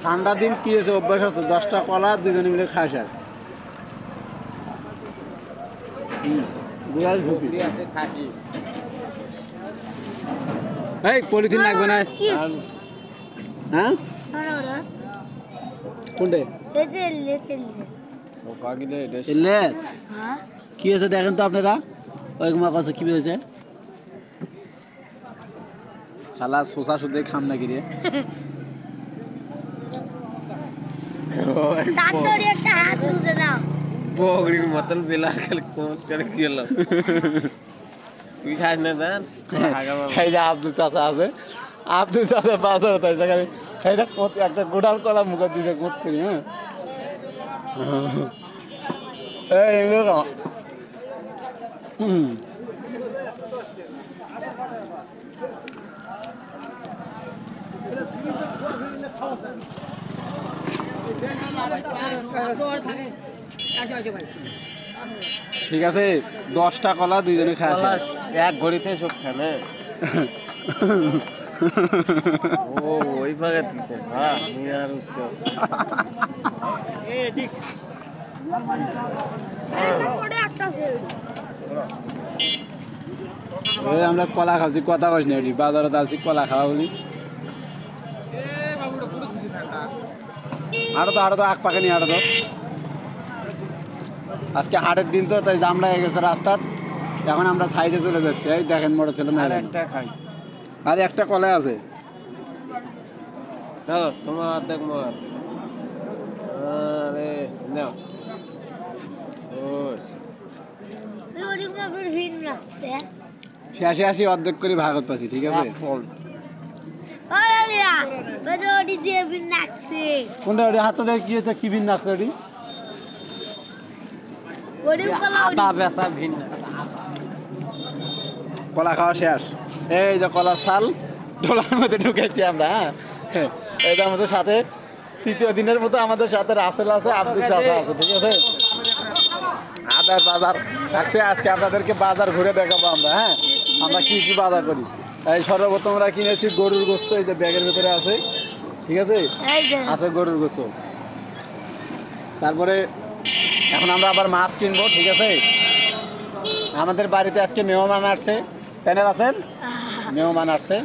ঠান্ডা দিন কি হয়েছে অভ্যাস আছে 10টা কলা দুজনে মিলে খায় শেষ এই পলিথিন লাগবে না হ্যাঁ কোনটা কি হয়েছে দেখেন তো আপনারা ওই কাছে কি হয়েছে শালা শোষা শুদ্ধ খাম না কিরে বগরির মতন বেলা খালি কোন করে দিলাম তুই খাস না জান এই যে আব্দুল চাচা আছে আব্দুল চাচা বাজার তাই সেখানে এইটা একটা গোটাল কলা মুখে দিতে কোত করি হ্যাঁ এই এগুলো ঠিক আছে 10টা কলা দুইজনে খায় এক ঘড়িতে সব খানে ও ওই ভাগে দিছে হ্যাঁ আমি আর উঠতে এই আমরা কলা খাচ্ছি কথা কইস না বাজারে দালছি কলা খাওয়া বলি আরো তো আগ পাকে নিয়ে আরো তো আজকে হাটের দিন তো তাই জাম লাগে গেছে রাস্তার এখন আমরা সাইডে চলে যাচ্ছি এই দেখেন মোটর ছিল না একটা খাই আর একটা কলা আছে চলো তোমার অর্ধেক মার আরে নাও শেষে আসি অর্ধেক করে ভাগত পাচ্ছি ঠিক আছে কোনটা ওটি হাত দেখে কি হচ্ছে কি ভিন নাকছে ওটি কলা খাওয়া শেষ এই যে কলার ছাল ডোলার মধ্যে ঢুকেছি আমরা হ্যাঁ এইটা আমাদের সাথে তৃতীয় দিনের মতো আমাদের সাথে রাসেল আছে আব্দুল চাচা আছে ঠিক আছে আদার বাজার থাকছে আজকে আপনাদেরকে বাজার ঘুরে দেখাবো আমরা হ্যাঁ আমরা কি কি বাজার করি এই সর্বপ্রথম আমরা কিনেছি গরুর গোস্ত এই যে ব্যাগের ভেতরে আছে ঠিক আছে আছে গরুর গোস্ত তারপরে এখন আমরা আবার মাছ কিনবো ঠিক আছে আমাদের বাড়িতে আজকে মেহমান আসছে প্যানেল আছেন মেহমান আসছে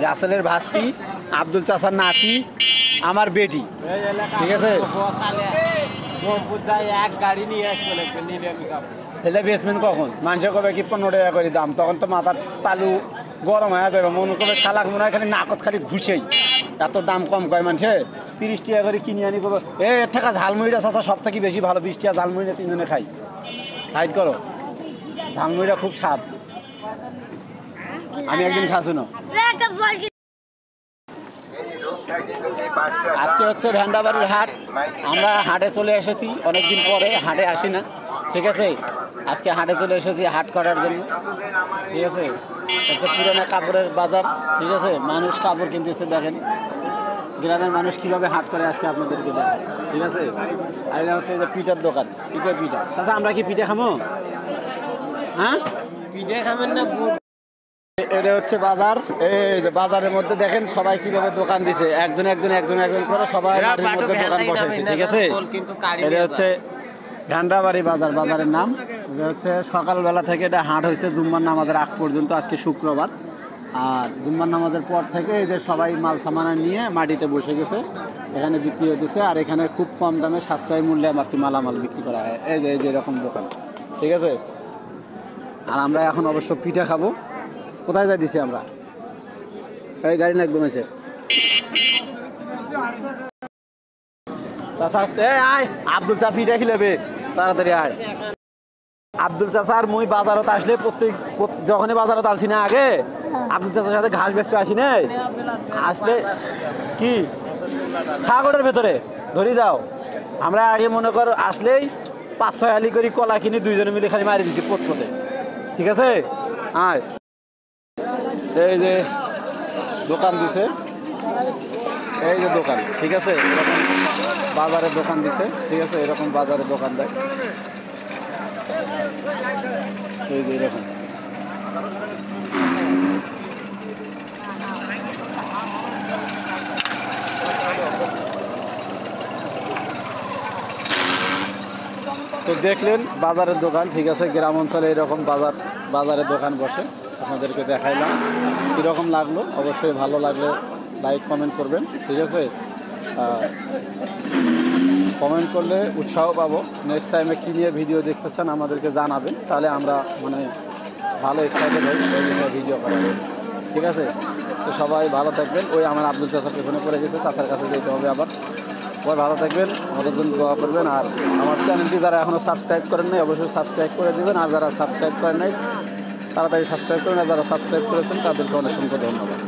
রাসেলের ভাস্তি আব্দুল চাচার নাতি আমার বেটি ঠিক আছে এক গাড়ি নিয়ে আসবে এটা বেসমেন্ট কখন মানুষের কবে কি 15 টাকা করে দাম তখন তো মাথার তালু গরম হয়ে যাবে মনে করবে শালাক মনে হয় খালি নাকত খালি ঘুষেই এত দাম কম কয় মানুষে 30 টাকা করে কিনে আনি করবো এর টাকা ঝালমুড়িটা চাচা সব থেকে বেশি ভালো 20 টাকা ঝালমুড়িটা তিনজনে খাই সাইড করো ঝালমুড়িটা খুব স্বাদ আমি একদিন খাসু না আজকে হচ্ছে ভ্যান্ডাবাড়ির হাট আমরা হাটে চলে এসেছি অনেকদিন পরে হাটে আসি না ঠিক আছে আজকে হাটে চলে এসেছি হাট করার জন্য ঠিক আছে হচ্ছে পুরোনো কাপড়ের বাজার ঠিক আছে মানুষ কাপড় কিনতেছে দেখেন গ্রামের মানুষ কীভাবে হাট করে আজকে আপনাদেরকে দেখেন ঠিক আছে আর এটা হচ্ছে যে পিঠার দোকান চিকের পিঠা চাচা আমরা কি পিঠা খামো হ্যাঁ পিঠে খাবেন না এটা হচ্ছে বাজার এই যে বাজারের মধ্যে দেখেন সবাই কিভাবে দোকান দিছে একজন করে সবাই মধ্যে দোকান বসাইছে ঠিক আছে এটা হচ্ছে ভ্যান্ডাবাড়ি বাজার বাজারের নাম এটা হচ্ছে সকালবেলা থেকে এটা হাট হয়েছে জুম্মার নামাজের আগ পর্যন্ত আজকে শুক্রবার আর জুম্মার নামাজের পর থেকে এদের সবাই মাল সামানা নিয়ে মাটিতে বসে গেছে এখানে বিক্রি হতেছে আর এখানে খুব কম দামে সাশ্রয় মূল্যে আর কি মালামাল বিক্রি করা হয় এই যে এরকম দোকান ঠিক আছে আর আমরা এখন অবশ্য পিঠা খাবো কোথায় যাই দিছি আমরা এই গাড়ি লাগবে মেসে আয় আব্দুল চা পিঠা খিলাবে তাড়াতাড়ি আয় আব্দুল চাচার মুই বাজারত আসলে যখনই বাজারত আসি না আগে আব্দুল চাচার সাথে ঘাস বেচতে আসি না আসলে কি খাগড়ের ভেতরে ধরি যাও আমরা আগে মনে কর আসলেই 5-6 আলি করে কলা কিনে দুইজনে মিলে খালি মারি দিছি পথে ঠিক আছে আয় এই যে দোকান দিছে এই যে দোকান ঠিক আছে এরকম বাজারের দোকান দিছে ঠিক আছে এরকম বাজারের দোকান দেয় এই যে এরকম তো দেখলেন বাজারের দোকান, ঠিক আছে, গ্রাম অঞ্চলে এরকম বাজারের দোকান বসে, আপনাদেরকে দেখাইলাম। কীরকম লাগলো অবশ্যই ভালো লাগলে লাইক কমেন্ট করবেন, ঠিক আছে। কমেন্ট করলে উৎসাহ পাবো, নেক্সট টাইমে কী নিয়ে ভিডিও দেখতে চান আমাদেরকে জানাবেন, তাহলে আমরা মানে ভালো এক্সাইটেড হই ওই বিষয়ে ভিডিও করার, ঠিক আছে। তো সবাই ভালো থাকবেন। ওই আমার আব্দুল চাচার পেছনে পড়ে গেছে, চাচার কাছে যেতে হবে আবার। সবাই ভালো থাকবেন, আমাদের জন্য দোয়া করবেন। আর আমার চ্যানেলটি যারা এখনও সাবস্ক্রাইব করেন নাই অবশ্যই সাবস্ক্রাইব করে দেবেন, আর যারা সাবস্ক্রাইব করেন নাই তাড়াতাড়ি সাবস্ক্রাইব করেন, আর যারা সাবস্ক্রাইব করেছেন তাদেরকে অনেক ধন্যবাদ।